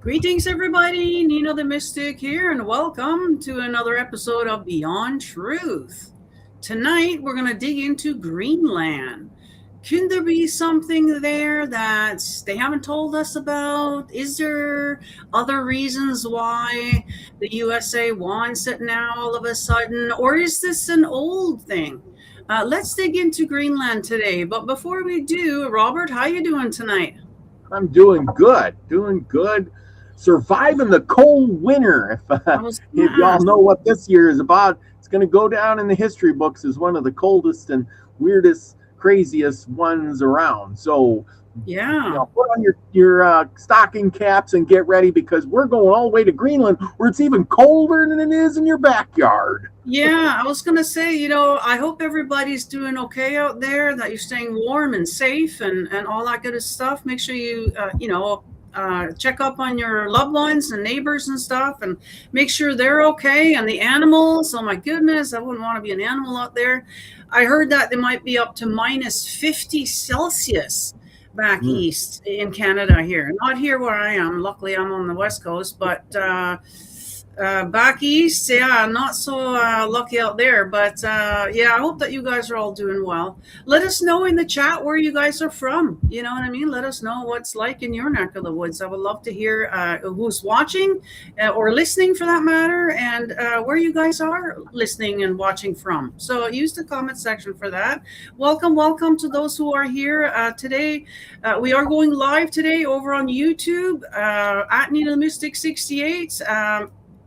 Greetings, everybody. Nina the Mystic here, and welcome to another episode of Beyond Truth. Tonight, we're going to dig into Greenland. Can there be something there that they haven't told us about? Is there other reasons why the USA wants it now all of a sudden? Or is this an old thing? Let's dig into Greenland today. But before we do, Robert, how you doing tonight? I'm doing good. Surviving the cold winter. If y'all know what this year is about, it's going to go down in the history books as one of the coldest and weirdest, craziest ones around. So, yeah, put on your stocking caps and get ready, because we're going all the way to Greenland, where it's even colder than it is in your backyard. Yeah, I was going to say, I hope everybody's doing okay out there, that you're staying warm and safe and all that good stuff. Make sure you, check up on your loved ones and neighbors and stuff, and make sure they're okay. And the animals, oh my goodness, I wouldn't want to be an animal out there. I heard that they might be up to minus 50 Celsius back east in Canada here. Not here where I am. Luckily, I'm on the West Coast, but back east, not so lucky out there. But I hope that you guys are all doing well. Let us know in the chat where you guys are from. You know what I mean? Let us know what's like in your neck of the woods. I would love to hear who's watching or listening, for that matter, and where you guys are listening and watching from. So use the comment section for that. Welcome to those who are here today. We are going live today over on YouTube at Nina the Mystic 68.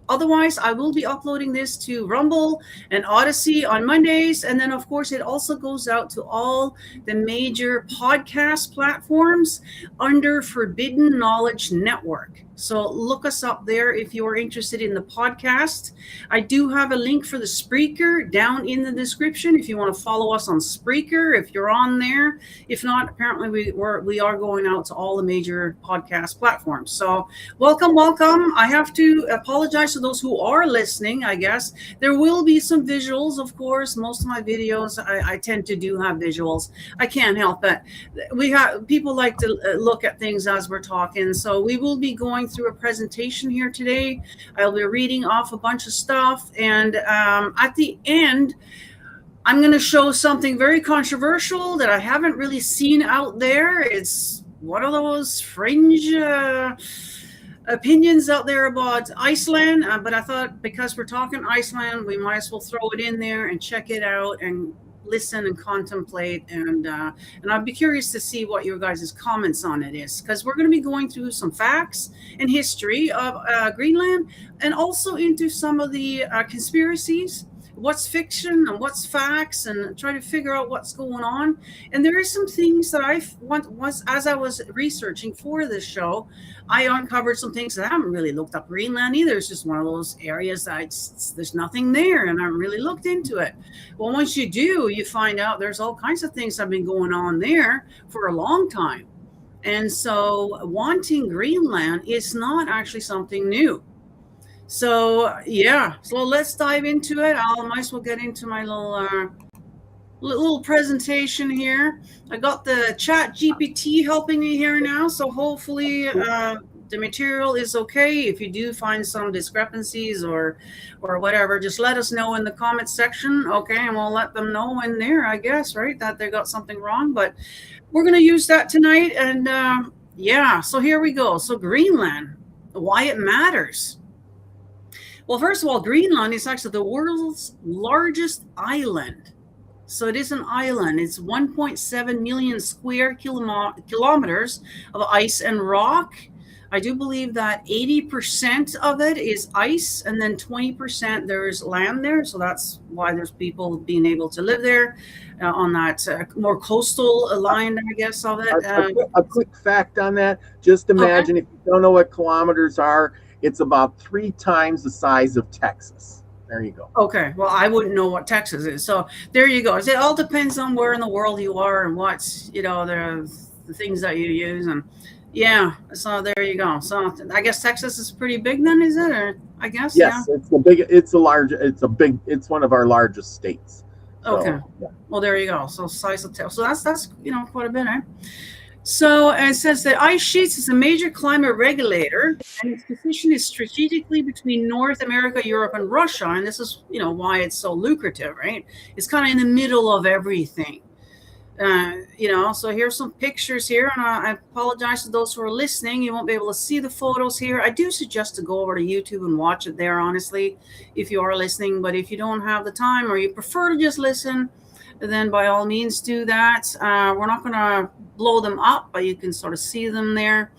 Otherwise, I will be uploading this to Rumble and Odysee on Mondays. And then, of course, it also goes out to all the major podcast platforms under Forbidden Knowledge Network. So look us up there if you are interested in the podcast. I do have a link for the Spreaker down in the description if you want to follow us on Spreaker, if you're on there. If not, apparently we are going out to all the major podcast platforms. So welcome. I have to apologize to those who are listening, I guess. There will be some visuals, of course. Most of my videos, I tend to do have visuals. I can't help it. People like to look at things as we're talking. So we will be going through a presentation here today. I'll be reading off a bunch of stuff, and at the end I'm going to show something very controversial that I haven't really seen out there. It's one of those fringe opinions out there about Iceland, but I thought because we're talking Iceland, we might as well throw it in there and check it out and listen and contemplate, and I'd be curious to see what your guys' comments on it is, because we're going to be going through some facts and history of Greenland, and also into some of the conspiracies, what's fiction and what's facts, and try to figure out what's going on. And there are some things that as I was researching for this show, I uncovered some things that I haven't really looked up Greenland either. It's just one of those areas that there's nothing there, and I haven't really looked into it. Well, once you do, you find out there's all kinds of things that have been going on there for a long time. And so wanting Greenland is not actually something new. So let's dive into it. I might as well get into my little presentation here. I got the chat GPT helping me here now, so hopefully the material is okay. If you do find some discrepancies or whatever, just let us know in the comment section, okay, and we'll let them know in there, I guess, right, that they got something wrong. But we're going to use that tonight, and so here we go. So Greenland, why it matters. Well, first of all, Greenland is actually the world's largest island. So it is an island. It's 1.7 million square kilometers of ice and rock. I do believe that 80% of it is ice, and then 20% there's land there. So that's why there's people being able to live there on that more coastal line, I guess, of it. A quick fact on that. Just imagine, if you don't know what kilometers are, it's about 3 times the size of Texas. There you go. Okay. Well, I wouldn't know what Texas is. So there you go. It all depends on where in the world you are and what's, the things that you use. And so there you go. So I guess Texas is pretty big then, is it? Or I guess. Yes, yeah. It's one of our largest states. So, okay. Yeah. Well, there you go. So size of Texas. So that's quite a bit, eh? So it says that ice sheets is a major climate regulator, and its position is strategically between North America, Europe, and Russia. And this is, why it's so lucrative, right? It's kind of in the middle of everything. So here's some pictures here, and I apologize to those who are listening. You won't be able to see the photos here. I do suggest to go over to YouTube and watch it there, honestly, if you are listening. But if you don't have the time or you prefer to just listen, then by all means do that. We're not going to blow them up, but you can sort of see them there.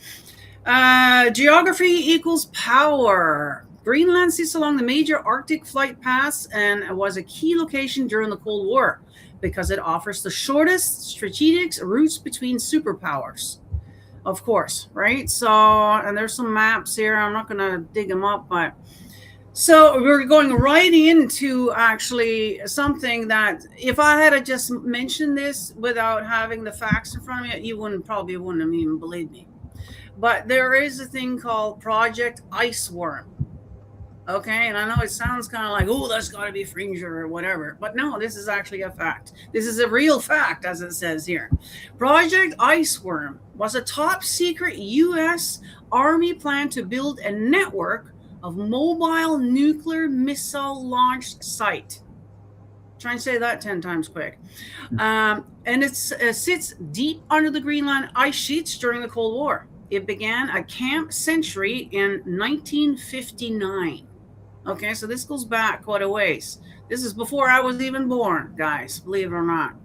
Geography equals power. Greenland sits along the major Arctic flight paths and was a key location during the Cold War because it offers the shortest strategic routes between superpowers. Of course, right? So, and there's some maps here. I'm not going to dig them up, but so we're going right into actually something that if I had to just mention this without having the facts in front of me, you probably wouldn't have even believed me. But there is a thing called Project Iceworm. Okay, and I know it sounds kind of like, oh, that's got to be Fringer or whatever. But no, this is actually a fact. This is a real fact, as it says here. Project Iceworm was a top secret U.S. Army plan to build a network of mobile nuclear missile launch site. Try and say that 10 times quick. And it sits deep under the Greenland ice sheets during the Cold War. It began at Camp Century in 1959. Okay, so this goes back quite a ways. This is before I was even born, guys, believe it or not.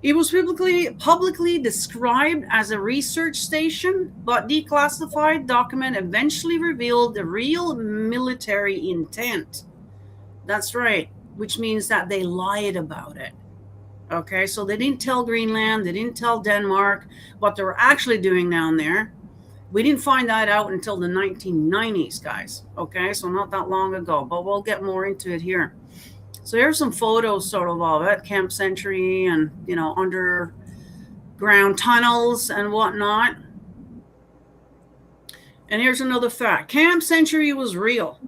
It was publicly described as a research station, but declassified document eventually revealed the real military intent. That's right, which means that they lied about it. Okay, so they didn't tell Greenland, they didn't tell Denmark what they were actually doing down there. We didn't find that out until the 1990s, guys. Okay, so not that long ago, but we'll get more into it here. So here's some photos sort of it, Camp Century and, underground tunnels and whatnot. And here's another fact. Camp Century was real.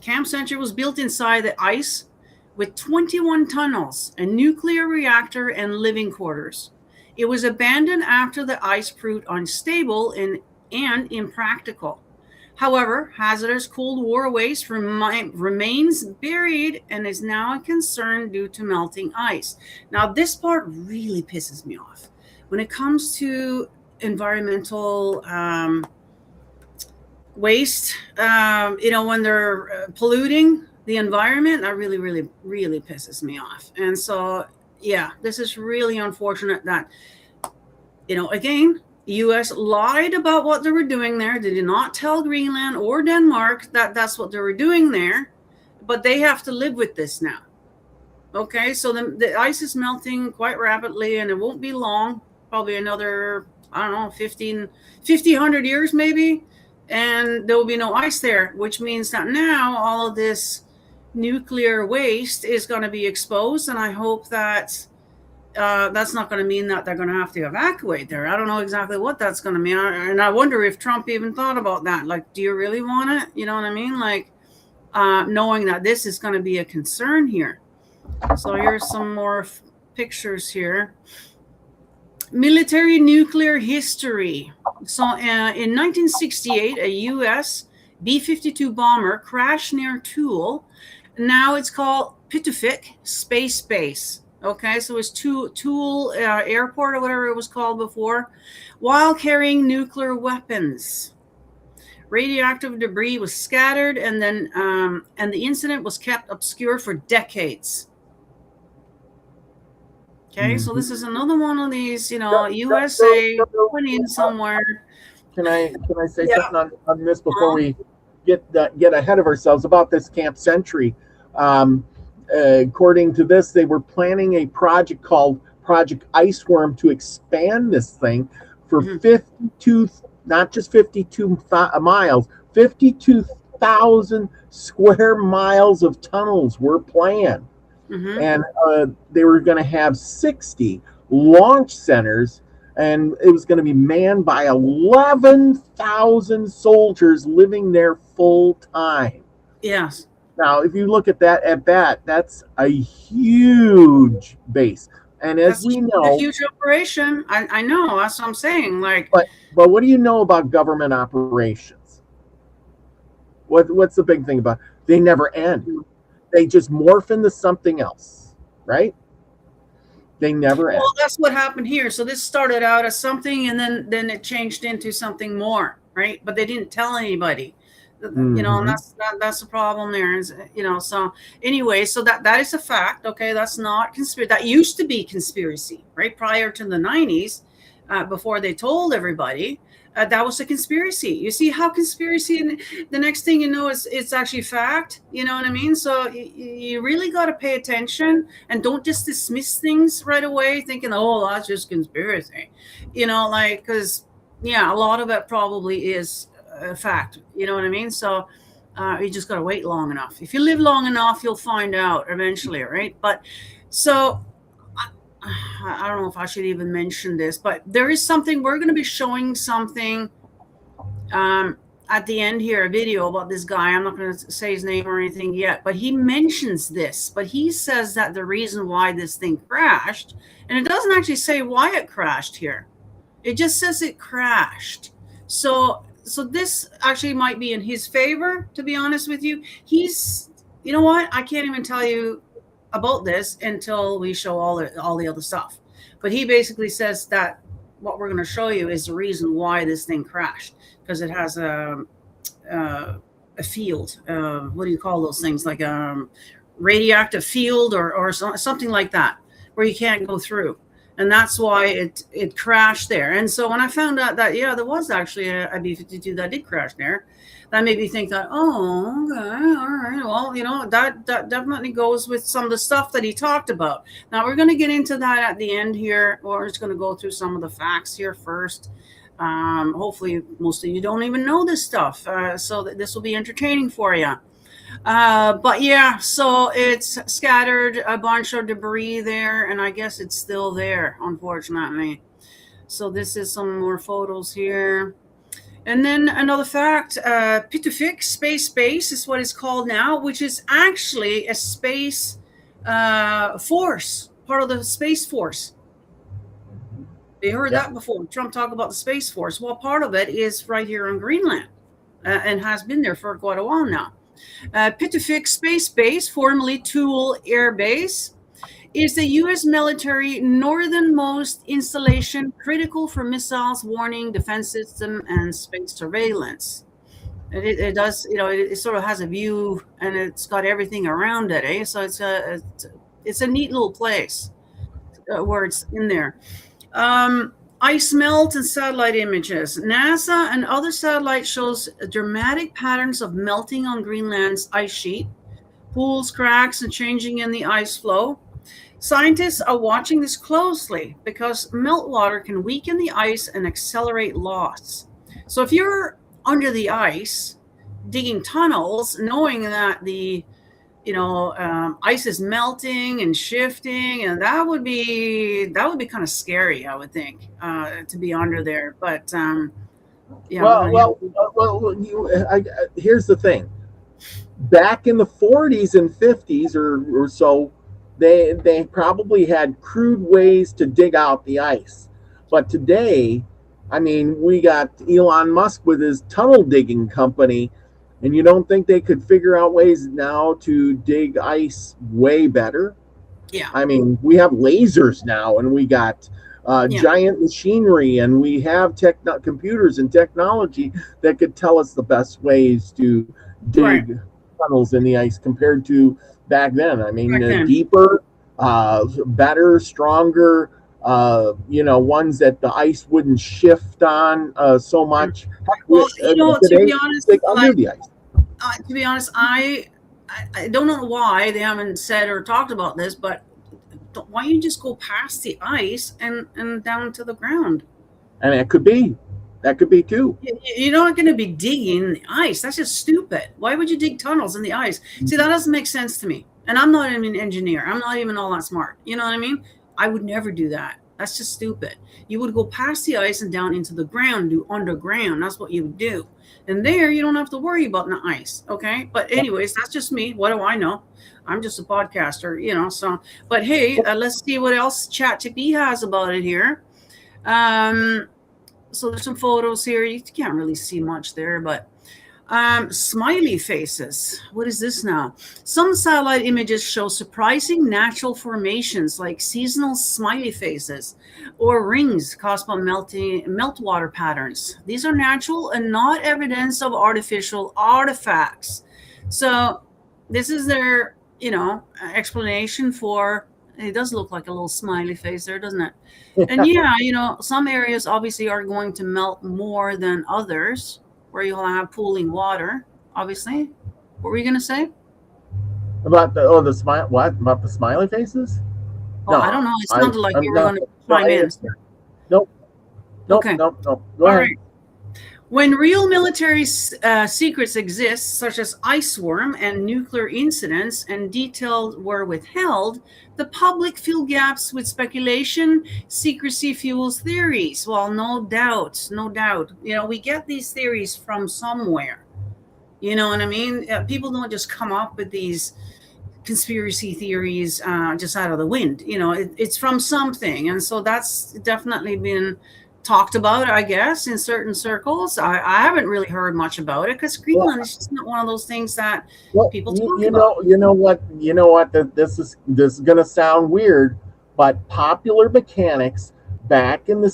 Camp Century was built inside the ice with 21 tunnels, a nuclear reactor, and living quarters. It was abandoned after the ice proved unstable and impractical. However, hazardous Cold War waste remains buried and is now a concern due to melting ice. Now, this part really pisses me off. When it comes to environmental waste, when they're polluting the environment, that really, really, really pisses me off. And so, yeah, this is really unfortunate that, again, the U.S. lied about what they were doing there. They did not tell Greenland or Denmark that that's what they were doing there, but they have to live with this now. Okay, so the ice is melting quite rapidly, and it won't be long, probably another, 50, 100 years maybe, and there will be no ice there, which means that now all of this nuclear waste is going to be exposed, and I hope that that's not going to mean that they're going to have to evacuate there. I don't know exactly what that's going to mean. And I wonder if Trump even thought about that. Like, do you really want it? You know what I mean? Like, knowing that this is going to be a concern here. So here's some more pictures here. Military nuclear history. So in 1968, a U.S. B-52 bomber crashed near Tool. Now it's called Bitchute Space Base. Okay, so it's Tool Airport or whatever it was called before, while carrying nuclear weapons. Radioactive debris was scattered, and then and the incident was kept obscure for decades. Okay, so this is another one of these, USA put in somewhere. Can I say something on this before we get ahead of ourselves about this Camp Century? According to this, they were planning a project called Project Iceworm to expand this thing for 52, not just 52 miles, 52,000 square miles of tunnels were planned. And they were going to have 60 launch centers, and it was going to be manned by 11,000 soldiers living there full time. Yes. Now, if you look at that, that's a huge base. And as we a know, huge operation. I know. That's what I'm saying. Like, but what do you know about government operations? What's the big thing about? They never end. They just morph into something else, right? They never end. well, that's what happened here. So this started out as something, and then it changed into something more, right? But they didn't tell anybody. You know, and that's the problem there. Is, you know, so anyway, so that is a fact. Okay, that's not conspiracy. That used to be conspiracy, right? Prior to the 90s, before they told everybody. That was a conspiracy. You see how conspiracy, and the next thing you know, it's actually fact. You know what I mean? So you really got to pay attention and don't just dismiss things right away, thinking, "Oh, that's just conspiracy." You know, like, because yeah, a lot of it probably is a fact. You know what I mean? So you just got to wait long enough. If you live long enough, you'll find out eventually, right? But so I don't know if I should even mention this, but there is something, we're going to be showing something at the end here, a video about this guy. I'm not going to say his name or anything yet, but he mentions this. But he says that the reason why this thing crashed, and it doesn't actually say why it crashed here. It just says it crashed. So this actually might be in his favor, to be honest with you. He's, you know what? I can't even tell you about this until we show all the other stuff. But he basically says that what we're going to show you is the reason why this thing crashed, because it has a field. What do you call those things? Like a radioactive field or something like that, where you can't go through. And that's why it crashed there. And so when I found out that, yeah, there was actually a B-52 that did crash there, that made me think that, oh, okay, all right. Well, you know, that definitely goes with some of the stuff that he talked about. Now, we're going to get into that at the end here. We're just going to go through some of the facts here first. Hopefully, most of you don't even know this stuff, so that this will be entertaining for you. But yeah, so it's scattered a bunch of debris there, and I guess it's still there, unfortunately. So this is some more photos here. And then another fact, Bitchute Space Base is what it's called now, which is actually a space force, part of the Space Force. You heard that before. Trump talk about the Space Force. Well, part of it is right here in Greenland and has been there for quite a while now. Bitchute Space Base, formerly Tool Air Base, is the U.S. military northernmost installation critical for missiles, warning, defense system, and space surveillance. It does, you know, it sort of has a view, and it's got everything around it, eh? So it's a neat little place where it's in there. Ice melt and satellite images. NASA and other satellites shows dramatic patterns of melting on Greenland's ice sheet, pools, cracks, and changing in the ice flow. Scientists are watching this closely because meltwater can weaken the ice and accelerate loss. So if you're under the ice, digging tunnels, knowing that the ice is melting and shifting, and that would be kind of scary, I would think, to be under there. But here's the thing. Back in the 40s and 50s or so, they probably had crude ways to dig out the ice. But today, I mean, we got Elon Musk with his tunnel digging company, and you don't think they could figure out ways now to dig ice way better? Yeah. I mean, we have lasers now, and we got giant machinery, and we have computers and technology that could tell us the best ways to dig tunnels in the ice compared to back then. I mean, deeper, better, stronger, ones that the ice wouldn't shift on so much. Well, to be honest, under the ice. To be honest, I don't know why they haven't said or talked about this, but why don't you just go past the ice and down to the ground? And it could be. That could be too. You're not going to be digging the ice. That's just stupid. Why would you dig tunnels in the ice? See, that doesn't make sense to me. And I'm not even an engineer. I'm not even all that smart. You know what I mean? I would never do that. That's just stupid. You would go past the ice and down into the ground, do underground. That's what you would do. And there, you don't have to worry about the ice. Okay. But anyways, that's just me. What do I know? I'm just a podcaster, so, but hey, let's see what else ChatGPT has about it here. So there's some photos here. You can't really see much there, but smiley faces. What is this now? Some satellite images show surprising natural formations like seasonal smiley faces or rings caused by meltwater patterns. These are natural and not evidence of artificial artifacts. So this is their, explanation for. It does look like a little smiley face there, doesn't it? And yeah, some areas obviously are going to melt more than others, where you'll have pooling water, obviously. What were you going to say? About the smile? What about the smiley faces? Oh, no, I don't know. It sounded like you were going to chime in. Nope. Okay. Nope. Go ahead. Right. When real military secrets exist, such as ice worm and nuclear incidents, and details were withheld, the public fill gaps with speculation. Secrecy fuels theories. Well, no doubt. We get these theories from somewhere. You know what I mean? People don't just come up with these conspiracy theories just out of the wind. It's from something. And so that's definitely been talked about, I guess, in certain circles. I haven't really heard much about it because Greenland is just not one of those things that people talk about. You know what? This is going to sound weird, but Popular Mechanics back in the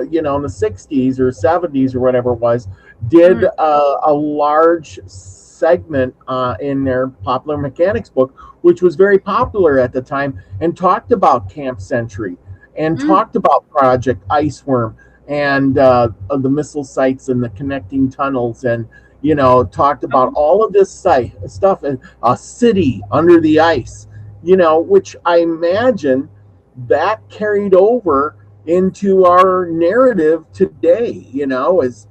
in the 60s or 70s or whatever it was, did a large segment in their Popular Mechanics book, which was very popular at the time, and talked about Camp Century and talked about Project Iceworm and the missile sites and the connecting tunnels, and talked about all of this stuff, and a city under the ice, which I imagine that carried over into our narrative today,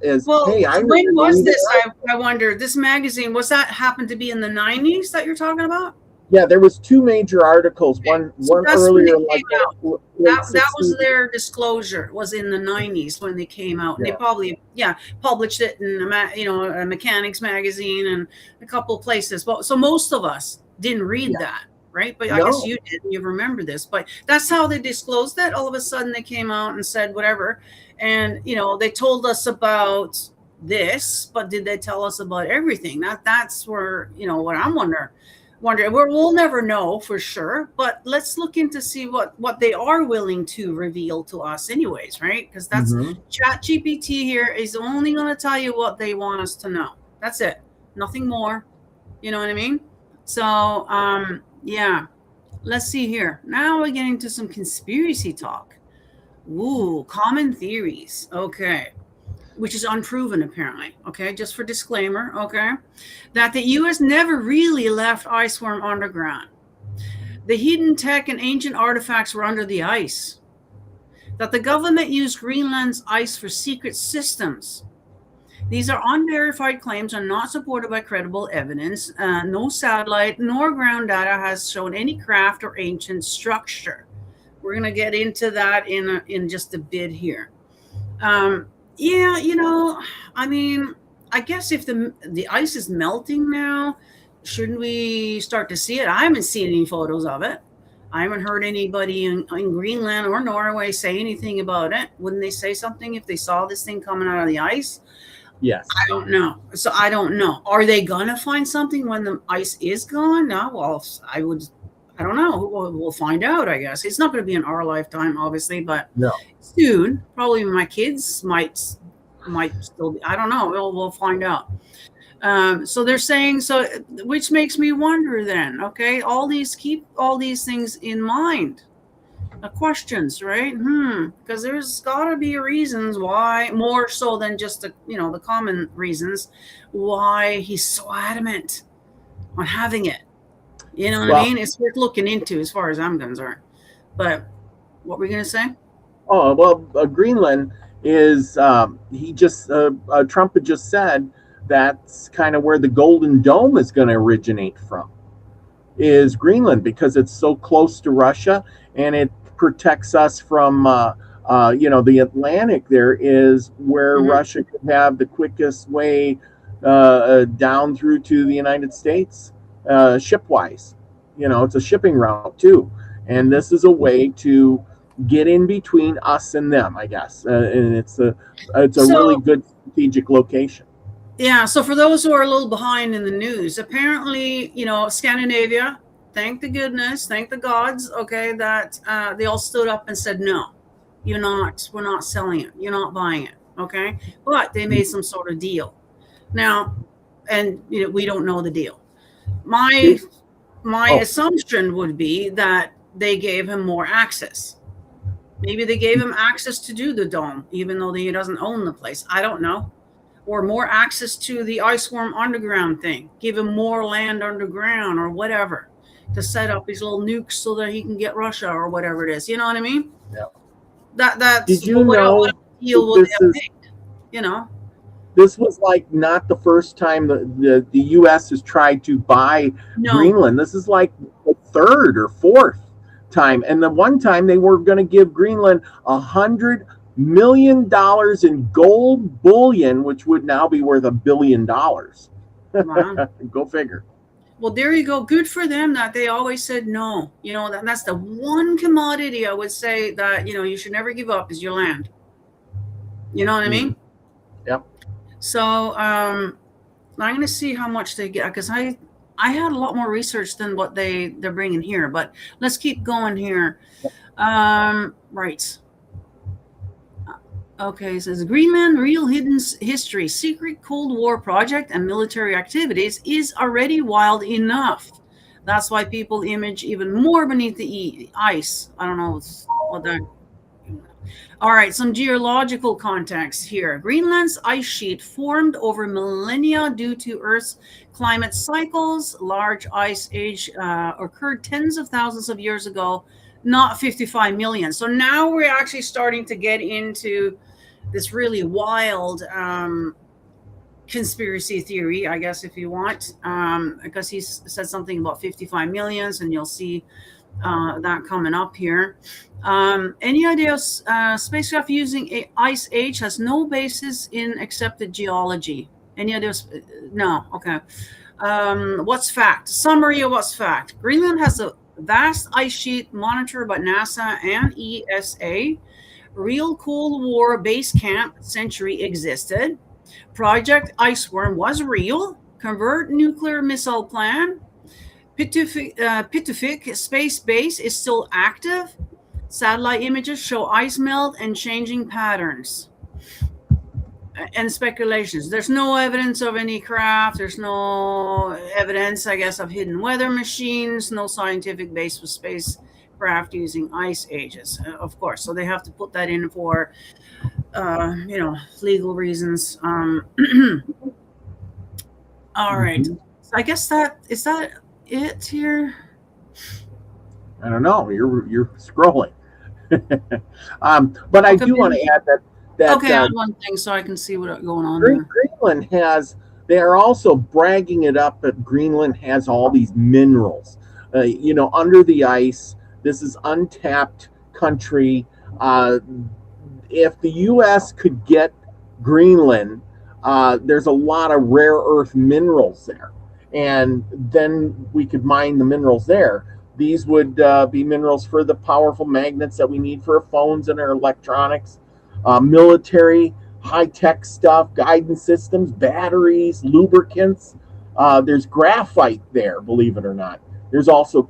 as well, hey, when was this? I wonder. This magazine, was that happened to be in the 90s that you're talking about? Yeah, there was two major articles. One earlier, like that was their disclosure. Was in the 90s when they came out. And they probably published it in a mechanics magazine and a couple of places. Well, so most of us didn't read that, right? But I guess you did. You remember this, but that's how they disclosed it. All of a sudden, they came out and said whatever, and they told us about this, but did they tell us about everything? That's where what I'm wondering. We'll never know for sure, but let's look into see what they are willing to reveal to us anyways, right? Because that's ChatGPT here is only going to tell you what they want us to know. That's it. Nothing more. You know what I mean? So, yeah. Let's see here. Now we're getting to some conspiracy talk. Ooh, common theories. Okay. Which is unproven, apparently. Okay, just for disclaimer. Okay, that the U.S. never really left iceworm underground. The hidden tech and ancient artifacts were under the ice. That the government used Greenland's ice for secret systems. These are unverified claims and not supported by credible evidence. No satellite nor ground data has shown any craft or ancient structure. We're going to get into that in just a bit here. Yeah, I mean, I guess if the ice is melting now, shouldn't we start to see it? I haven't seen any photos of it. I haven't heard anybody in Greenland or Norway say anything about it. Wouldn't they say something if they saw this thing coming out of the ice? Yes. I don't know. So I don't know. Are they going to find something when the ice is gone? No, well, I don't know. We'll find out, I guess. It's not going to be in our lifetime, obviously, but soon. Probably my kids might still be. I don't know. We'll find out. So they're saying, which makes me wonder then, okay, keep all these things in mind. Questions, right? Because there's got to be reasons why, more so than just the common reasons, why he's so adamant on having it. You know what I mean? It's worth looking into as far as I'm concerned. But what were we going to say? Oh, well, Greenland is, Trump had just said that's kind of where the Golden Dome is going to originate from, is Greenland, because it's so close to Russia, and protects us from the Atlantic. There is where Russia could have the quickest way down through to the United States, shipwise. It's a shipping route too, and this is a way to get in between us and them, I guess. And it's a really good strategic location. Yeah. So for those who are a little behind in the news, apparently, Scandinavia, thank the goodness, thank the gods, okay, that they all stood up and said, no, we're not selling it. You're not buying it. Okay. But they made some sort of deal. Now, and we don't know the deal. My assumption would be that they gave him more access. Maybe they gave him access to do the dome, even though he doesn't own the place. I don't know. Or more access to the Iceworm underground thing. Give him more land underground or whatever to set up these little nukes so that he can get Russia or whatever it is. You know what I mean? Yeah. That's Did you know deal will make, This was like not the first time the U.S. has tried to buy Greenland. This is like the third or fourth time. And the one time they were going to give Greenland $100 million in gold bullion, which would now be worth $1 billion. Wow. Go figure. Well, there you go. Good for them that they always said no. That's the one commodity I would say that, you should never give up is your land. You know what I mean? Yep. So I'm going to see how much they get, because I had a lot more research than what they're bringing here, but let's keep going here. Right. Okay, it says Greenland real hidden history, secret Cold War project and military activities is already wild enough. That's why people image even more beneath the ice. I don't know what that. All right, some geological context here. Greenland's ice sheet formed over millennia due to Earth's climate cycles. Large ice age occurred tens of thousands of years ago, not 55 million. So now we're actually starting to get into this really wild conspiracy theory, I guess, if you want, because he said something about 55 millions, and you'll see that coming up here. Any idea of spacecraft using ice age has no basis in accepted geology? Any ideas? No. Okay. What's fact? Summary of what's fact. Greenland has a vast ice sheet monitored by NASA and ESA. Real Cold War base camp century existed. Project Iceworm was real. Convert nuclear missile plan. Bitchute space base is still active. Satellite images show ice melt and changing patterns. And speculations. There's no evidence of any craft. There's no evidence, I guess, of hidden weather machines. No scientific base for spacecraft using ice ages, of course. So they have to put that in for, legal reasons. All right. So I guess is that it here? I don't know. You're scrolling. But I do want to add that. Okay, one thing so I can see what's going on there. Greenland they are also bragging it up that Greenland has all these minerals, under the ice. This is untapped country. If the U.S. could get Greenland, there's a lot of rare earth minerals there. And then we could mine the minerals there. These would be minerals for the powerful magnets that we need for our phones and our electronics. Military, high-tech stuff, guidance systems, batteries, lubricants. There's graphite there, believe it or not. There's also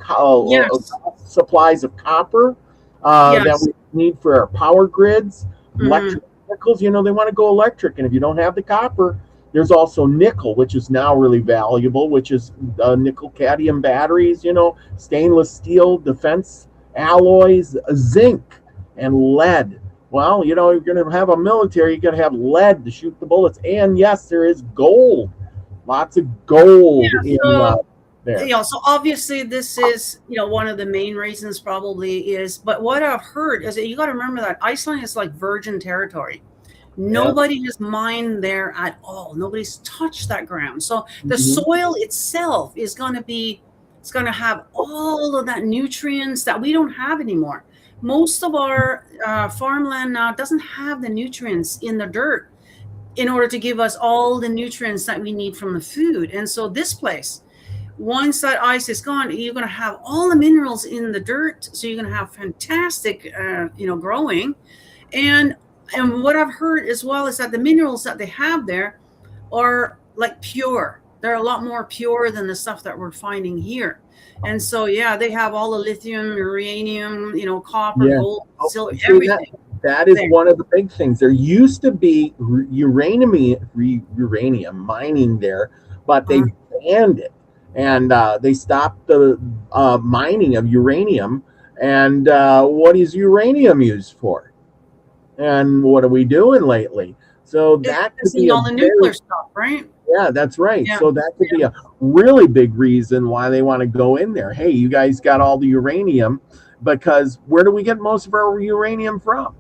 supplies of copper that we need for our power grids. Electric vehicles, they want to go electric. And if you don't have the copper, there's also nickel, which is now really valuable, which is nickel-cadmium batteries, stainless steel, defense alloys, zinc, and lead. Well, you're going to have a military, you got to have lead to shoot the bullets. And yes, there is gold. Lots of gold in there. So obviously this is, one of the main reasons probably is, but what I've heard is that you got to remember that Iceland is like virgin territory. Nobody has mined there at all. Nobody's touched that ground. So the soil itself is going to have all of that nutrients that we don't have anymore. most of our farmland now doesn't have the nutrients in the dirt in order to give us all the nutrients that we need from the food. And so this place, once that ice is gone, you're going to have all the minerals in the dirt. So you're going to have fantastic, growing. And what I've heard as well is that the minerals that they have there are like pure. They're a lot more pure than the stuff that we're finding here. And so, yeah, they have all the lithium, uranium, copper, gold, silver, everything. That is one of the big things. There used to be uranium mining there, but they banned it, and they stopped the mining of uranium. And what is uranium used for? And what are we doing lately? So that could be all the nuclear stuff, right? Yeah, that's right. Yeah. So that could be a really big reason why they want to go in there. Hey, you guys got all the uranium, because where do we get most of our uranium from?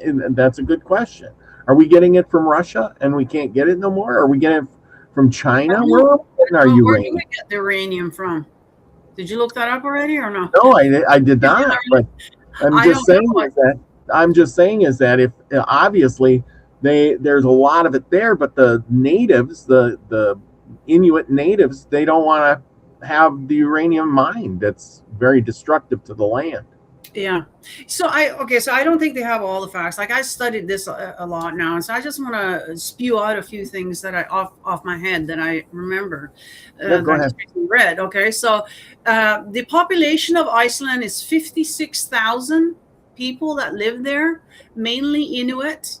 And that's a good question. Are we getting it from Russia and we can't get it no more? Are we getting it from China? Where are we getting our uranium? Where do we get the uranium from? Did you look that up already or no? No, I did not. But I'm just saying is that if obviously there's a lot of it there, but the natives, the Inuit natives, they don't want to have the uranium mined. That's very destructive to the land. Yeah. So I don't think they have all the facts. Like, I studied this a lot now, and so I just want to spew out a few things that I off my head that I remember go ahead. read. Okay, so the population of Iceland is 56,000 people that live there, mainly Inuit,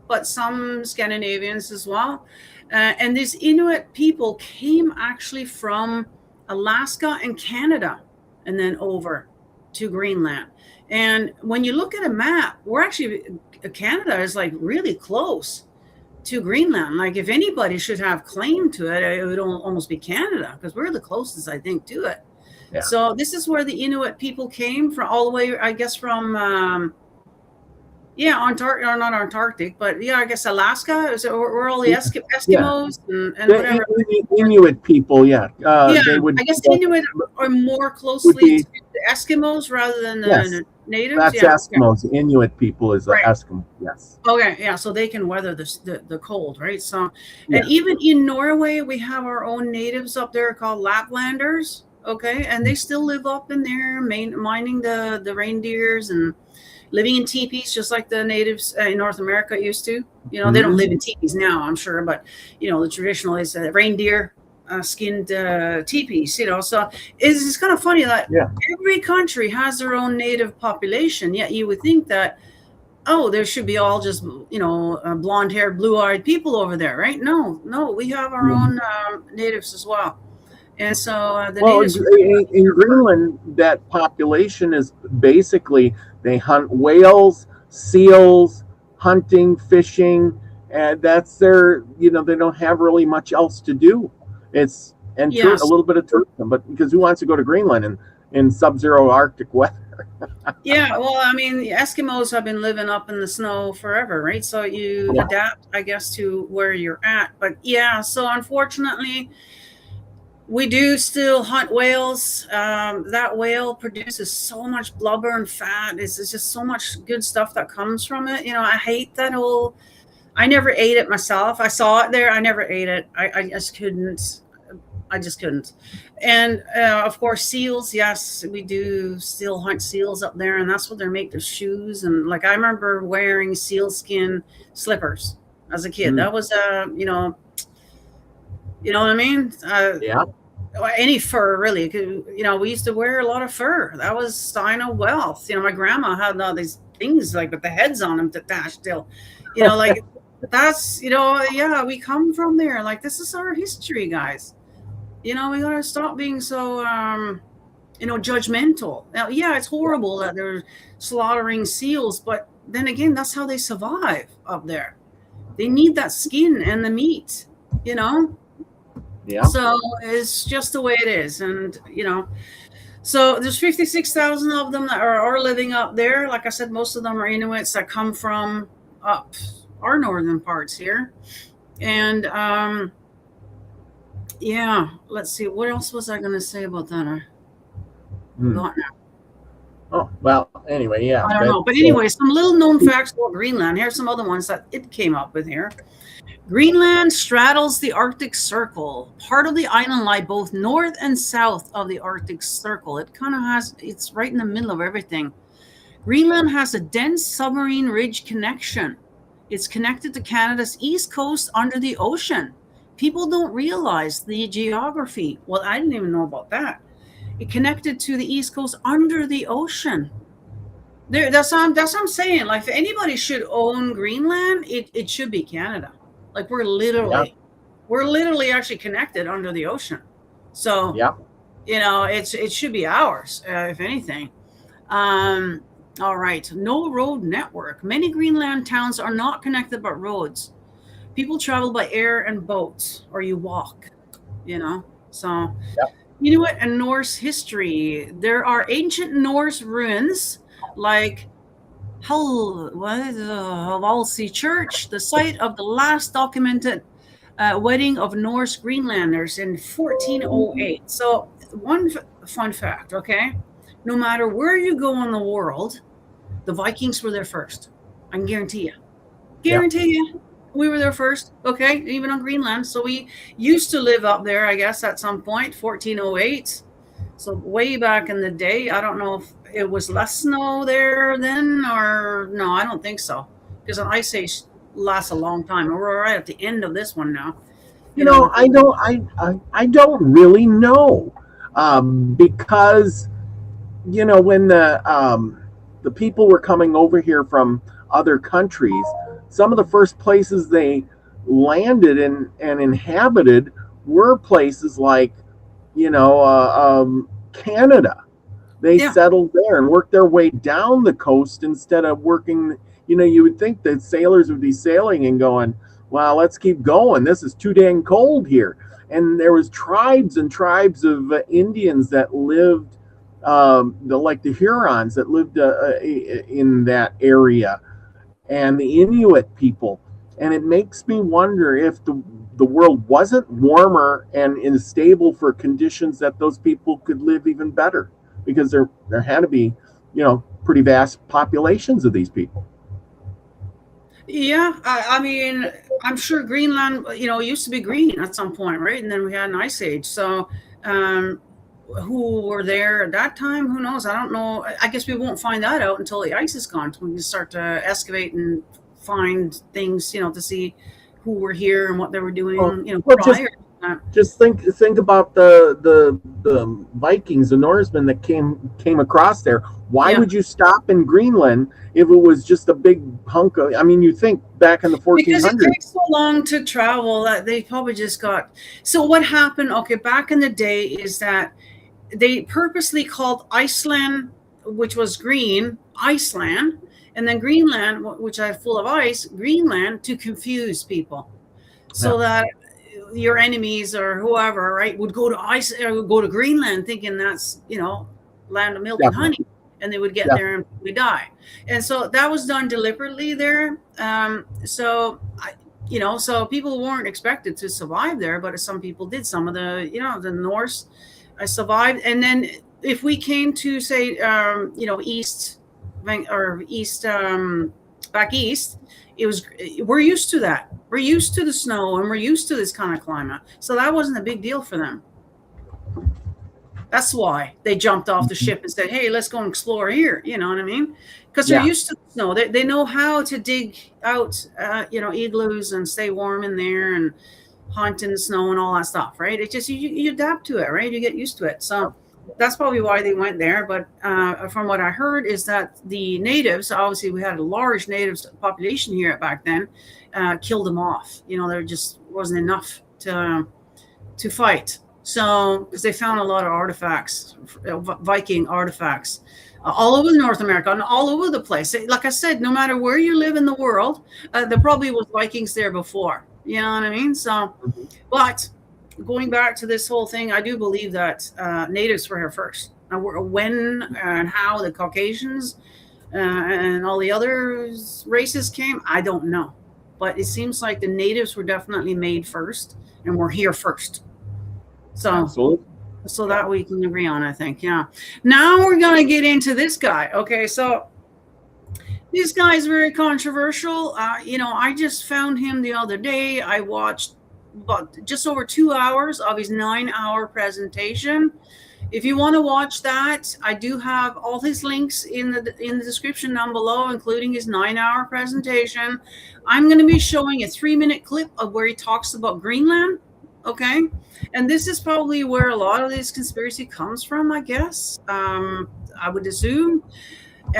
but some Scandinavians as well. And these Inuit people came actually from Alaska and Canada, and then over to Greenland. And when you look at a map, Canada is like really close to Greenland. Like, if anybody should have claim to it, it would almost be Canada, because we're the closest, I think, to it. Yeah. So this is where the Inuit people came from, all the way, I guess, from Antarctic, or not Antarctic, but I guess Alaska. So we're all the Eskimos and whatever. Inuit people, They would, I guess Inuit are more closely to the Eskimos rather than the natives. That's Eskimos. Okay. Inuit people is right. Eskimo. Yes. Okay. Yeah. So they can weather the cold, right? So, and even in Norway, we have our own natives up there called Laplanders. Okay, and they still live up in there, mining the reindeers and living in teepees, just like the natives in North America used to. They don't live in teepees now, I'm sure, but the traditional is reindeer skinned teepees. So it's kind of funny that every country has their own native population. Yet you would think that, there should be all just blonde-haired, blue-eyed people over there, right? No, we have our own natives as well. And so natives in Greenland, that population is basically, they hunt whales, seals, hunting, fishing, and that's their, they don't have really much else to do. It's a little bit of tourism, but because who wants to go to Greenland in sub-zero Arctic weather? Yeah, well, I mean, the Eskimos have been living up in the snow forever, right? So you adapt, I guess, to where you're at. But so unfortunately, we do still hunt whales. That whale produces so much blubber and fat. It's just so much good stuff that comes from it. I hate that whole. I never ate it myself. I saw it there. I never ate it. I just couldn't. And of course, seals. Yes, we do still hunt seals up there, and that's what they make their shoes. And like, I remember wearing sealskin slippers as a kid. That was you know what I mean? Any fur, really. We used to wear a lot of fur. That was sign of wealth. My grandma had all these things like with the heads on them to dash still. Like that's we come from there. Like, this is our history, guys. We gotta stop being so judgmental. Now, it's horrible that they're slaughtering seals, but then again, that's how they survive up there. They need that skin and the meat. Yeah. So it's just the way it is. And, so there's 56,000 of them that are living up there. Like I said, most of them are Inuits that come from up our northern parts here. And, let's see. What else was I going to say about that? I forgot now. Oh, well, anyway, yeah. I don't know. But anyway, some little known facts about Greenland. Here's some other ones that it came up with here. Greenland straddles the Arctic Circle. Part of the island lie both north and south of the Arctic Circle. It kind of it's right in the middle of everything. Greenland has a dense submarine ridge connection. It's connected to Canada's east coast under the ocean. People don't realize the geography. Well, I didn't even know about that. It connected to the east coast under the ocean. That's what I'm saying. Like, if anybody should own Greenland, it should be Canada. Like, we're literally actually connected under the ocean. So, it should be ours, if anything. All right. No road network. Many Greenland towns are not connected by roads. People travel by air and boats, or you walk, So, Inuit and Norse history. There are ancient Norse ruins like Odysee Church, the site of the last documented wedding of Norse Greenlanders in 1408. So, one fun fact, okay? No matter where you go in the world, the Vikings were there first. I can guarantee you. We were there first, okay? Even on Greenland. So we used to live up there, I guess, at some point, 1408. So way back in the day. I don't know if it was less snow there then, or no, I don't think so. Because an ice age lasts a long time. We're right at the end of this one now. I don't really know, because when the people were coming over here from other countries, some of the first places they landed and inhabited were places like, Canada. They settled there and worked their way down the coast instead of working. You would think that sailors would be sailing and going, well, let's keep going. This is too dang cold here. And there was tribes and tribes of Indians that lived, like the Hurons that lived in that area, and the Inuit people. And it makes me wonder if the world wasn't warmer and stable for conditions that those people could live even better, because there had to be, pretty vast populations of these people. Yeah, I mean, I'm sure Greenland, used to be green at some point, right? And then we had an ice age. So, who were there at that time? Who knows? I don't know. I guess we won't find that out until the ice is gone. We can start to excavate and find things, to see who were here and what they were doing, prior. Just think about the Vikings, the Norsemen that came across there. Why would you stop in Greenland if it was just a big hunk of? I mean, you think back in the 1400s. Because it takes so long to travel that they probably just got. So what happened? Okay, back in the day is that they purposely called Iceland, which was green, Iceland, and then Greenland, which are full of ice, Greenland, to confuse people, so that your enemies or whoever, right, would go to ice or go to Greenland thinking that's, land of milk and honey, and they would get there and we die. And so that was done deliberately there. So people weren't expected to survive there, but some people did. Some of the, the Norse survived. And then if we came to say, east or east, back east, we're used to that. We're used to the snow and we're used to this kind of climate. So that wasn't a big deal for them. That's why they jumped off the ship and said, hey, let's go and explore here. You know what I mean? Because they're used to the snow. They know how to dig out, igloos and stay warm in there and hunt in the snow and all that stuff, right? It's just, you adapt to it, right? You get used to it. So that's probably why they went there. But from what I heard is that the natives, obviously we had a large natives population here back then, killed them off. There just wasn't enough to fight. So, because they found a lot of artifacts, Viking artifacts, all over North America and all over the place. Like I said, no matter where you live in the world, there probably was Vikings there before. You know what I mean? So, but going back to this whole thing, I do believe that natives were here first. Now, when and how the Caucasians and all the other races came, I don't know. But it seems like the natives were definitely made first and were here first. So, absolutely. So that we can agree on, I think. Yeah. Now we're going to get into this guy. Okay. So this guy is very controversial. I just found him the other day. I watched about just over 2 hours of his 9-hour presentation. If you want to watch that, I do have all his links in the description down below, including his 9-hour presentation. I'm going to be showing a 3-minute clip of where he talks about Greenland. Okay. And this is probably where a lot of this conspiracy comes from, I guess. I would assume.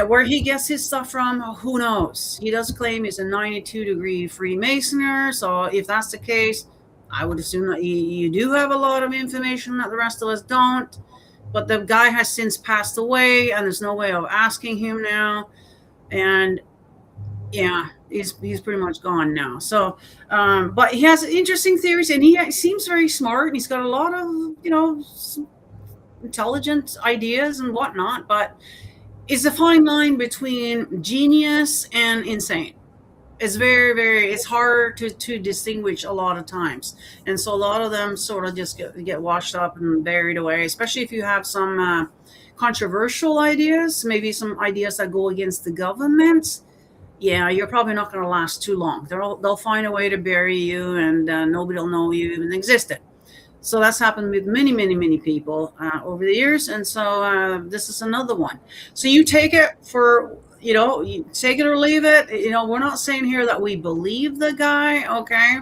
Where he gets his stuff from, who knows? He does claim he's a 92-degree Freemasoner. So if that's the case, I would assume that you do have a lot of information that the rest of us don't. But the guy has since passed away, and there's no way of asking him now. And yeah, he's pretty much gone now. So, but he has interesting theories, and he seems very smart, and he's got a lot of, intelligent ideas and whatnot. But it's a fine line between genius and insane. It's very, very, it's hard to distinguish a lot of times. And so a lot of them sort of just get washed up and buried away, especially if you have some controversial ideas, maybe some ideas that go against the government. Yeah, you're probably not going to last too long. They'll find a way to bury you, and nobody will know you even existed. So that's happened with many, many, many people over the years. And so this is another one. So you take it for, you take it or leave it. We're not saying here that we believe the guy, okay?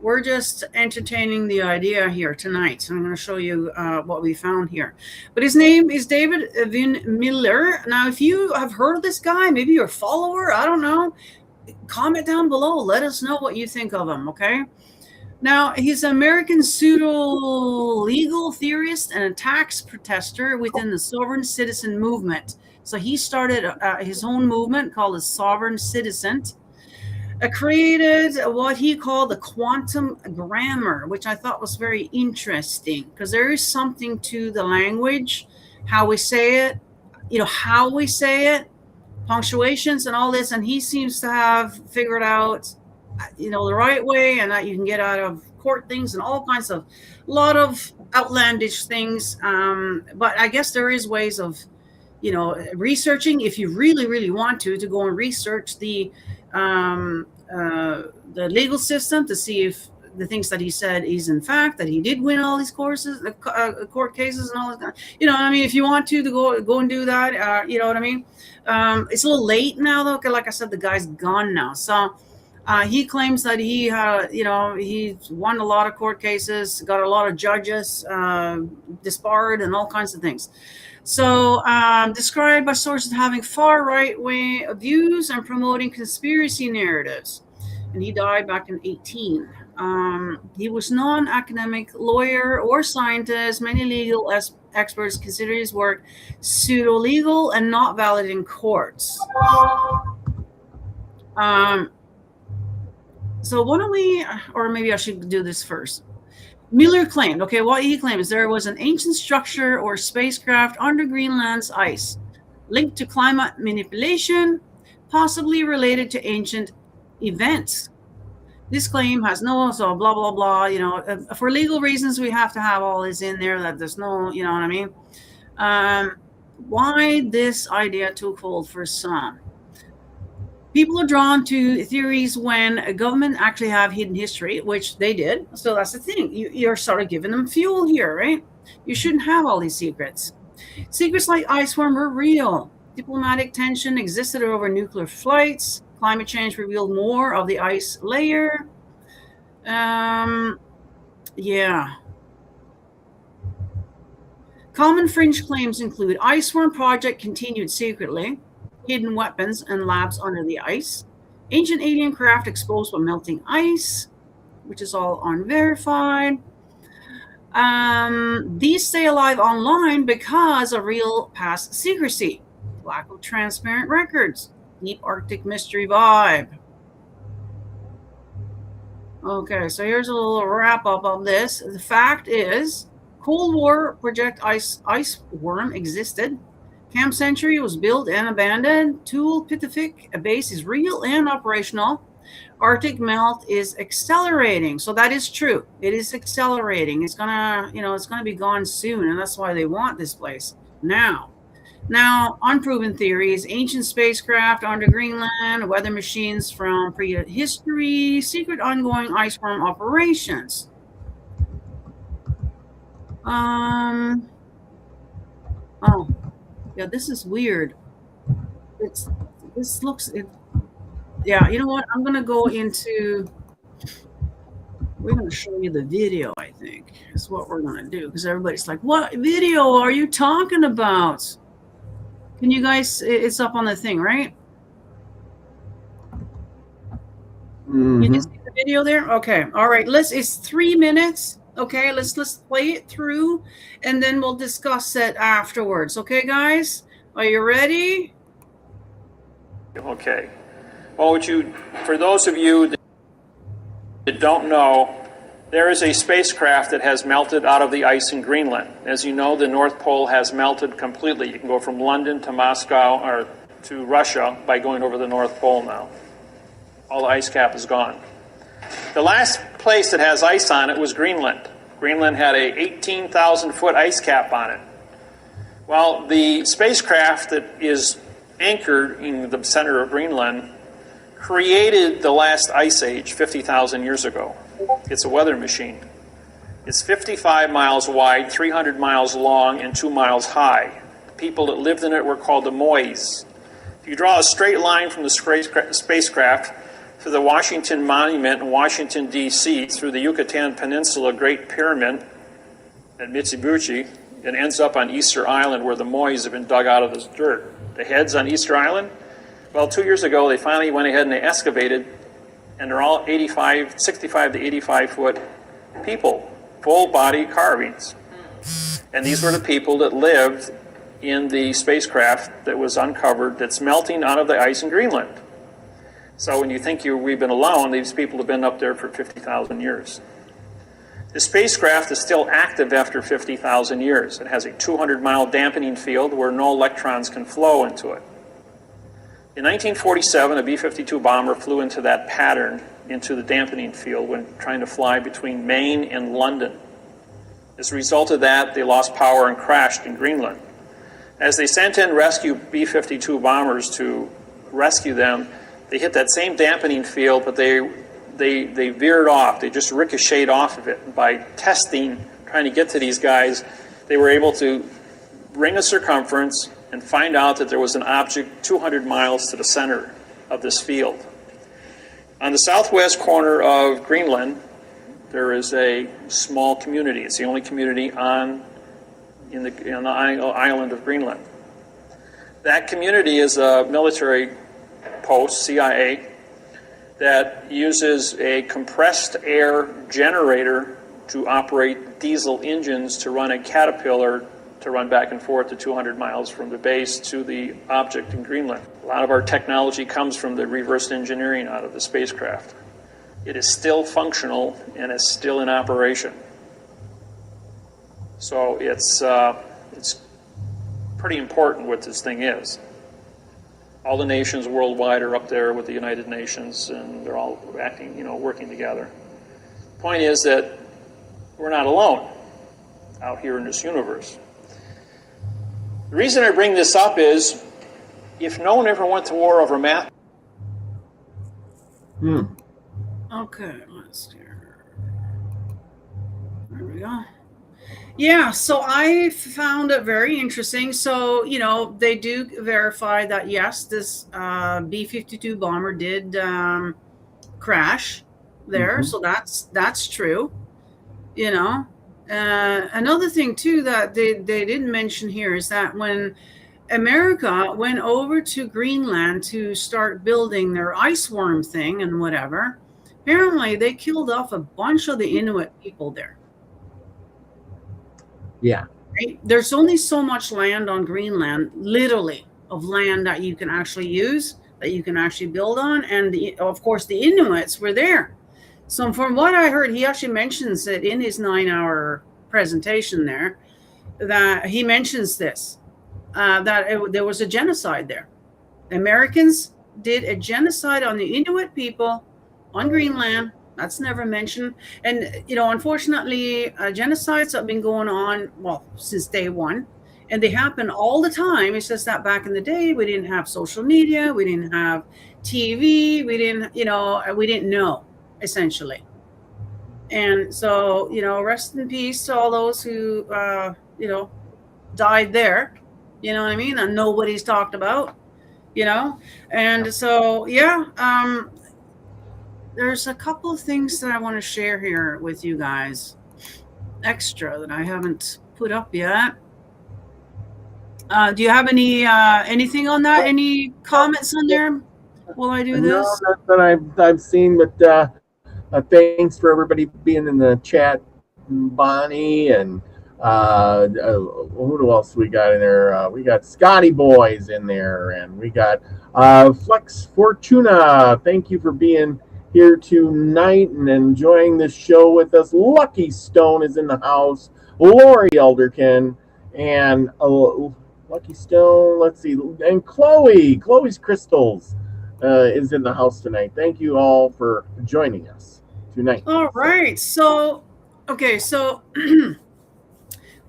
We're just entertaining the idea here tonight. So I'm going to show you what we found here. But his name is David Vin Miller. Now, if you have heard of this guy, maybe you're a follower, I don't know, comment down below. Let us know what you think of him, okay? Now, he's an American pseudo-legal theorist and a tax protester within the sovereign citizen movement. So he started his own movement called the Sovereign Citizen, created what he called the quantum grammar, which I thought was very interesting because there is something to the language, how we say it, how we say it, punctuations and all this. And he seems to have figured out the right way, and that you can get out of court things and all kinds of lot of outlandish things. But I guess there is ways of, researching if you really, really want to go and research the legal system to see if the things that he said is in fact that he did win all these courses, court cases and all that. If you want to go and do that, you know what I mean? It's a little late now though. Like I said, the guy's gone now. So he claims that he won a lot of court cases, got a lot of judges disbarred and all kinds of things. So described by sources having far right way views and promoting conspiracy narratives. And he died back in 18. He was non-academic lawyer or scientist. Many legal experts consider his work pseudo-legal and not valid in courts. So why don't we, or maybe I should do this first. Miller claimed, what he claimed is there was an ancient structure or spacecraft under Greenland's ice linked to climate manipulation, possibly related to ancient events. This claim has no, so blah, blah, blah, for legal reasons, we have to have all this in there that there's no, you know what I mean? Why this idea took hold for some? People are drawn to theories when a government actually have hidden history, which they did. So that's the thing. You're sort of giving them fuel here, right? You shouldn't have all these secrets. Secrets like iceworm were real. Diplomatic tension existed over nuclear flights. Climate change revealed more of the ice layer. Yeah. Common fringe claims include iceworm project continued secretly, hidden weapons and labs under the ice, ancient alien craft exposed by melting ice, which is all unverified. These stay alive online because of real past secrecy, lack of transparent records, deep Arctic mystery vibe. Okay, so here's a little wrap up of this. The fact is, Cold War Project Iceworm existed. Camp Century was built and abandoned. Tool Pitifik, a base, is real and operational. Arctic melt is accelerating. So that is true. It is accelerating. It's gonna, it's gonna be gone soon, and that's why they want this place now. Now, unproven theories, ancient spacecraft under Greenland, weather machines from prehistory, secret ongoing iceworm operations. Oh, yeah, this is weird. This looks, yeah, you know what? I'm going to go into, we're going to show you the video, I think. Is what we're going to do, because everybody's like, what video are you talking about? Can you guys, it's up on the thing, right? Mm-hmm. You just see the video there? Okay. All right. It's 3 minutes. Okay. Let's play it through, and then we'll discuss it afterwards. Okay, guys? Are you ready? Okay. Well, for those of you that don't know, there is a spacecraft that has melted out of the ice in Greenland. As you know, the North Pole has melted completely. You can go from London to Moscow or to Russia by going over the North Pole now. All the ice cap is gone. The last place that has ice on it was Greenland. Greenland had a 18,000-foot ice cap on it. Well, the spacecraft that is anchored in the center of Greenland created the last ice age 50,000 years ago. It's a weather machine. It's 55 miles wide, 300 miles long, and 2 miles high. The people that lived in it were called the Mois. If you draw a straight line from the spacecraft to the Washington Monument in Washington, D.C., through the Yucatan Peninsula Great Pyramid at Bitchute, it ends up on Easter Island, where the Mois have been dug out of this dirt. The heads on Easter Island, well, 2 years ago, they finally went ahead and they excavated, and they're all 65 to 85-foot people, full-body carvings. And these were the people that lived in the spacecraft that was uncovered that's melting out of the ice in Greenland. So when you think we've been alone, these people have been up there for 50,000 years. The spacecraft is still active after 50,000 years. It has a 200-mile dampening field where no electrons can flow into it. In 1947, a B-52 bomber flew into that pattern, into the dampening field, when trying to fly between Maine and London. As a result of that, they lost power and crashed in Greenland. As they sent in rescue B-52 bombers to rescue them, they hit that same dampening field, but they veered off. They just ricocheted off of it. By testing, trying to get to these guys, they were able to bring a circumference and find out that there was an object 200 miles to the center of this field. On the southwest corner of Greenland, there is a small community. It's the only community on the island of Greenland. That community is a military post, CIA, that uses a compressed air generator to operate diesel engines to run a Caterpillar to run back and forth to 200 miles from the base to the object in Greenland. A lot of our technology comes from the reverse engineering out of the spacecraft. It is still functional and is still in operation. So it's pretty important what this thing is. All the nations worldwide are up there with the United Nations, and they're all acting, working together. The point is that we're not alone out here in this universe. The reason I bring this up is, if no one ever went to war over math. Okay, let's see. There we go. Yeah, so I found it very interesting. So, they do verify that, yes, this B-52 bomber did crash there. So that's true. Another thing, too, that they didn't mention here is that when America went over to Greenland to start building their ice worm thing and whatever, apparently they killed off a bunch of the Inuit people there. Yeah. Right? There's only so much land on Greenland, literally, of land that you can actually use, that you can actually build on. And of course, the Inuits were there. So from what I heard, he actually mentions it in his 9-hour presentation there, that he mentions this, there was a genocide there. Americans did a genocide on the Inuit people on Greenland. That's never mentioned. And, unfortunately, genocides have been going on, well, since day one. And they happen all the time. It's just that back in the day, we didn't have social media. We didn't have TV. We didn't know, essentially. And so, rest in peace to all those who, died there. You know what I mean? And nobody's talked about, And so, yeah, there's a couple of things that I want to share here with you guys, extra that I haven't put up yet. Do you have anything on that? Any comments on there while I do this? No, not that I've seen, but thanks for everybody being in the chat, Bonnie, and who else we got in there? We got Scotty Boys in there, and we got Flex Fortuna. Thank you for being here tonight and enjoying this show with us. Lucky Stone is in the house. Lori Elderkin and Lucky Stone. Let's see, and Chloe's Crystals is in the house tonight. Thank you all for joining us tonight. All right. So, okay. So,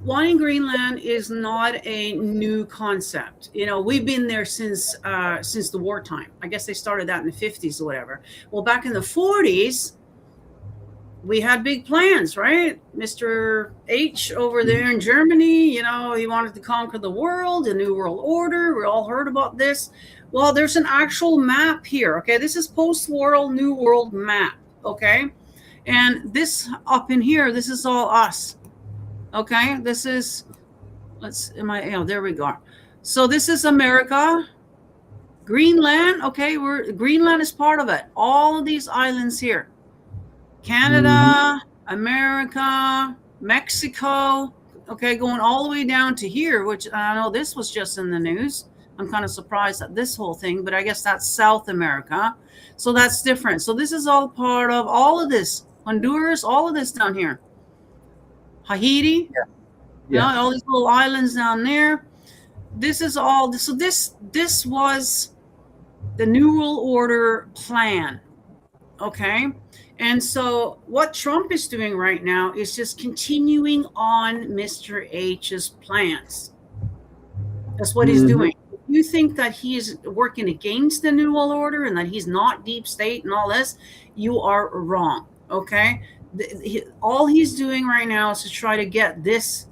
wanting Greenland is not a new concept. We've been there since the wartime. I guess they started that in the 50s or whatever. Well, back in the 40s, we had big plans, right? Mr. H over there in Germany, he wanted to conquer the world, a new world order. We all heard about this. Well, there's an actual map here, okay? This is post-war new world map, okay? And this up in here, this is all us. Okay, this is, there we go. So this is America, Greenland. Okay, Greenland is part of it. All of these islands here, Canada, America, Mexico. Okay, going all the way down to here, which I know this was just in the news. I'm kind of surprised at this whole thing, but I guess that's South America. So that's different. So this is all part of all of this. Honduras, all of this down here. Haiti, all these little islands down there. This is all. So this was the New World Order plan, okay? And so what Trump is doing right now is just continuing on Mr. H's plans. That's what he's doing. If you think that he is working against the New World Order and that he's not deep state and all this, you are wrong, okay? All he's doing right now is to try to get this.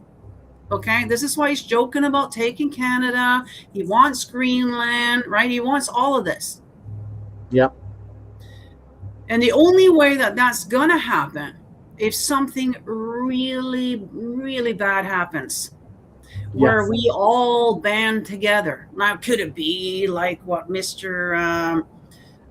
Okay, this is why he's joking about taking Canada. He wants Greenland, right? He wants all of this. Yep. And the only way that that's going to happen if something really, really bad happens, where we all band together. Now, could it be like what Mr.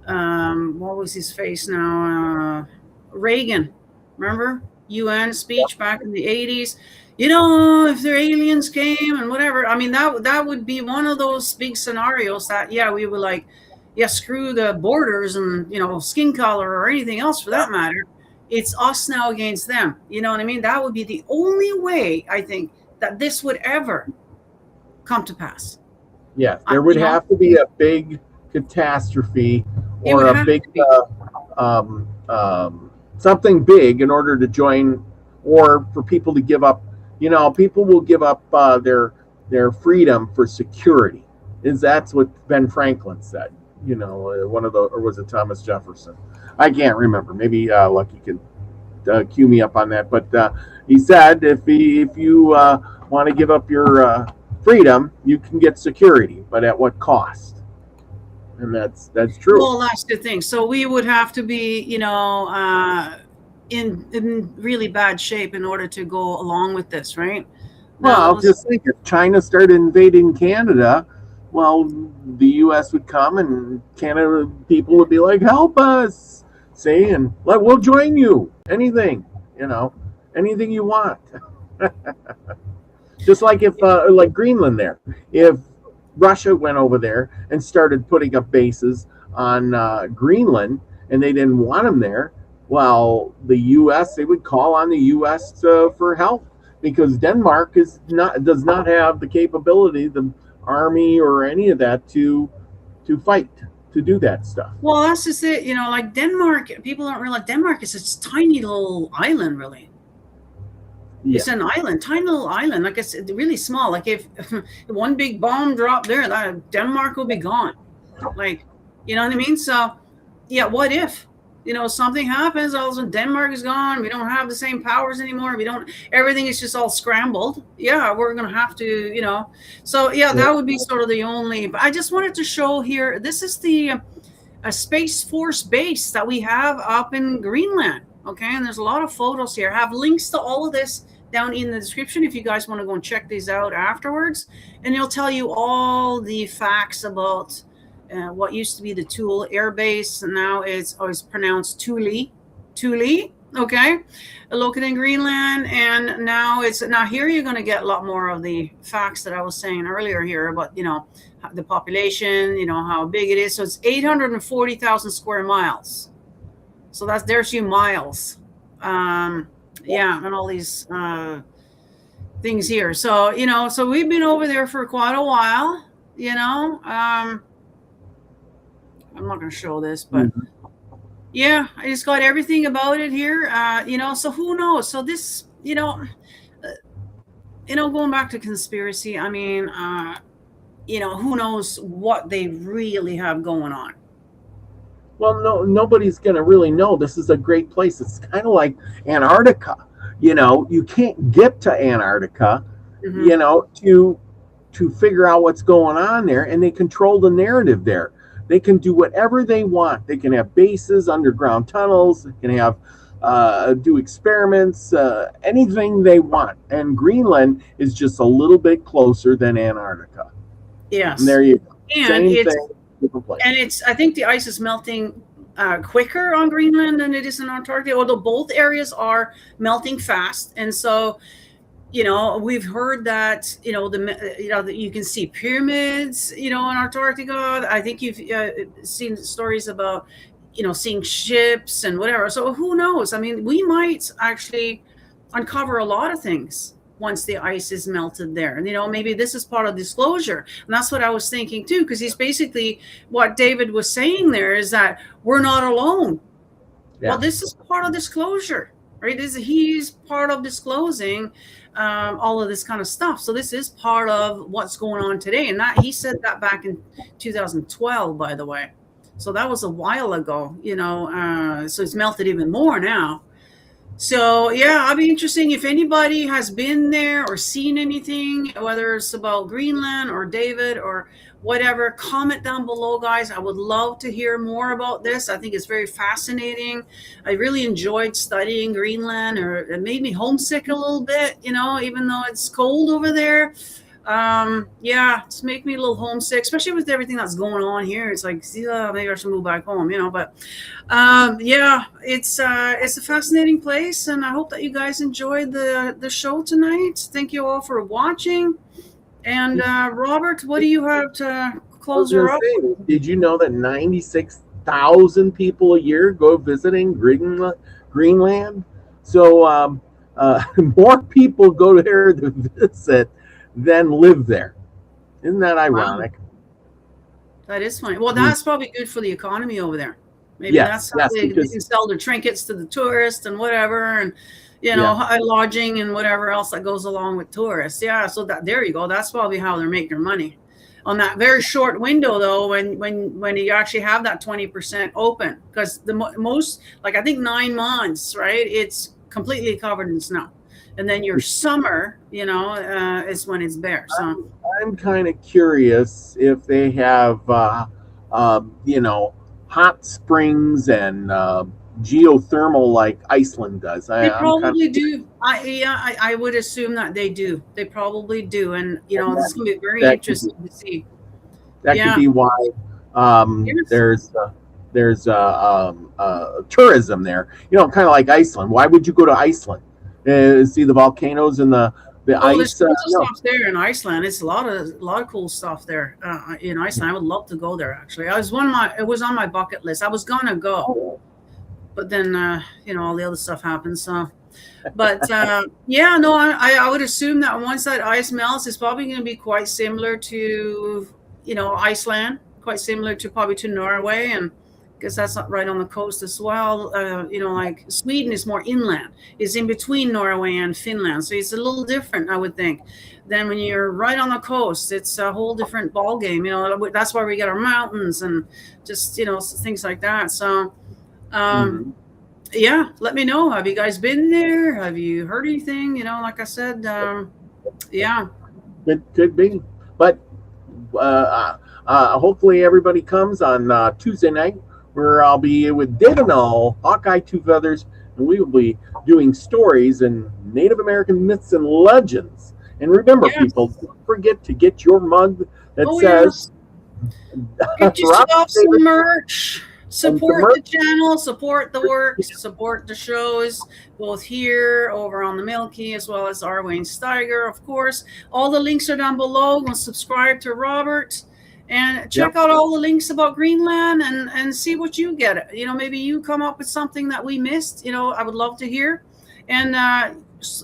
What was his face now? Reagan. Remember? UN speech back in the 80s. If the aliens came and whatever. I mean, that would be one of those big scenarios that, we were like, screw the borders and, skin color or anything else for that matter. It's us now against them. You know what I mean? That would be the only way, I think, that this would ever come to pass. Yeah, there would have to be a big catastrophe or a big something big in order to join, or for people to give up. People will give up their freedom for security. That's what Ben Franklin said. Or was it Thomas Jefferson? I can't remember. Maybe Lucky could cue me up on that. But he said if you want to give up your freedom, you can get security, but at what cost? And that's true. Well, that's the thing. So we would have to be, in really bad shape in order to go along with this, right? Well, I'll just think if China started invading Canada, well, the U.S. would come and Canada people would be like, help us, see, and we'll join you. Anything, anything you want. Just like if, like Greenland there, if Russia went over there and started putting up bases on Greenland and they didn't want them there, well, the U.S., they would call on the U.S. For help because Denmark does not have the capability, the army or any of that to fight, to do that stuff. Well, that's just it. You know, like Denmark, people don't realize Denmark is this tiny little island, really. Yeah. It's an island, tiny little island. Like it's really small. Like if one big bomb dropped there, that Denmark will be gone. Like, you know what I mean? So, yeah, what if, you know, something happens, all of a sudden Denmark is gone. We don't have the same powers anymore. Everything is just all scrambled. Yeah, we're going to have to, you know. So, yeah, that would be sort of the only. But I just wanted to show here, this is the Space Force base that we have up in Greenland. Okay, and there's a lot of photos here. I have links to all of this down in the description if you guys want to go and check these out afterwards. And it'll tell you all the facts about what used to be the Thule Air Base, and now it's always pronounced Thule, okay, located in Greenland. And now here you're going to get a lot more of the facts that I was saying earlier here about, you know, the population, you know, how big it is. So it's 840,000 square miles. So there's you miles. Yeah, and all these things here. So, you know, so we've been over there for quite a while, you know. I'm not going to show this, but yeah, I just got everything about it here. You know, so who knows? So this, you know, going back to conspiracy, I mean, you know, who knows what they really have going on. Well, nobody's going to really know. This is a great place. It's kind of like Antarctica. You know, you can't get to Antarctica, you know, to figure out what's going on there, and they control the narrative there. They can do whatever they want. They can have bases, underground tunnels. They can have do experiments, anything they want. And Greenland is just a little bit closer than Antarctica. Yes. And there you go. And Same it's thing. I think the ice is melting quicker on Greenland than it is in Antarctica, although both areas are melting fast. And so, you know, we've heard that, you know, that you can see pyramids, you know, in Antarctica. I think you've seen stories about, you know, seeing ships and whatever. So who knows? I mean, we might actually uncover a lot of things once the ice is melted there. And, you know, maybe this is part of disclosure. And that's what I was thinking too, because he's basically, what David was saying there is that we're not alone. Yeah. Well, this is part of disclosure, right? He's part of disclosing all of this kind of stuff. So this is part of what's going on today. And that he said that back in 2012, by the way. So that was a while ago, you know, so it's melted even more now. So, yeah, I'll be interesting if anybody has been there or seen anything, whether it's about Greenland or David or whatever, comment down below, guys. I would love to hear more about this. I think it's very fascinating. I really enjoyed studying Greenland, or it made me homesick a little bit, you know, even though it's cold over there. Yeah, it's make me a little homesick, especially with everything that's going on here. It's like, maybe I should move back home, you know, but yeah, it's a fascinating place, and I hope that you guys enjoyed the show tonight. Thank you all for watching. And Robert, what do you have to close her up? Did you know that 96,000 people a year go visiting Greenland? So more people go there to visit than live there. Isn't that ironic? Wow. That is funny. Well, that's probably good for the economy over there. Maybe that's how they can sell their trinkets to the tourists and whatever, and you know, lodging and whatever else that goes along with tourists. Yeah, so there you go. That's probably how they're making their money. On that very short window, though, when you actually have that 20% open, because the most, like I think 9 months, right? It's completely covered in snow. And then your summer, you know, is when it's bare. So I'm kind of curious if they have, you know, hot springs and geothermal like Iceland does. They probably do. I would assume that they do. They probably do. And, you know, this is going to be very interesting to see. That could be why there's tourism there. You know, kind of like Iceland. Why would you go to Iceland? See the volcanoes and the ice. There's tons of stuff there in Iceland. It's a lot of cool stuff there in Iceland. I would love to go there. Actually, it was on my bucket list. I was gonna go, but then you know, all the other stuff happened. So, but yeah, no, I would assume that once that ice melts, it's probably going to be quite similar to, you know, Iceland, quite similar to probably to Norway, and because that's not right on the coast as well. Like Sweden is more inland. It's in between Norway and Finland, so it's a little different, I would think, than when you're right on the coast. It's a whole different ball game. That's why we get our mountains and just things like that. So, yeah, let me know. Have you guys been there? Have you heard anything? Like I said, yeah. It could be, but hopefully everybody comes on Tuesday night, where I'll be with David Null, Hawkeye Two Feathers, and we will be doing stories and Native American myths and legends. And remember, people, don't forget to get your mug that says, get yourself some merch. Support the channel, support the work, support the shows, both here, over on the Milky, as well as Arwayne Steiger, of course. All the links are down below. Go subscribe to Robert and check out all the links about Greenland and see what you get. Maybe you come up with something that we missed. I would love to hear. And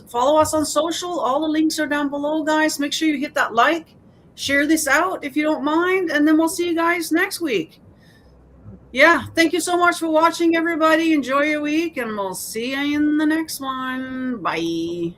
follow us on social. All the links are down below, guys. Make sure you hit that like. Share this out if you don't mind. And then we'll see you guys next week. Yeah, thank you so much for watching, everybody. Enjoy your week, and we'll see you in the next one. Bye.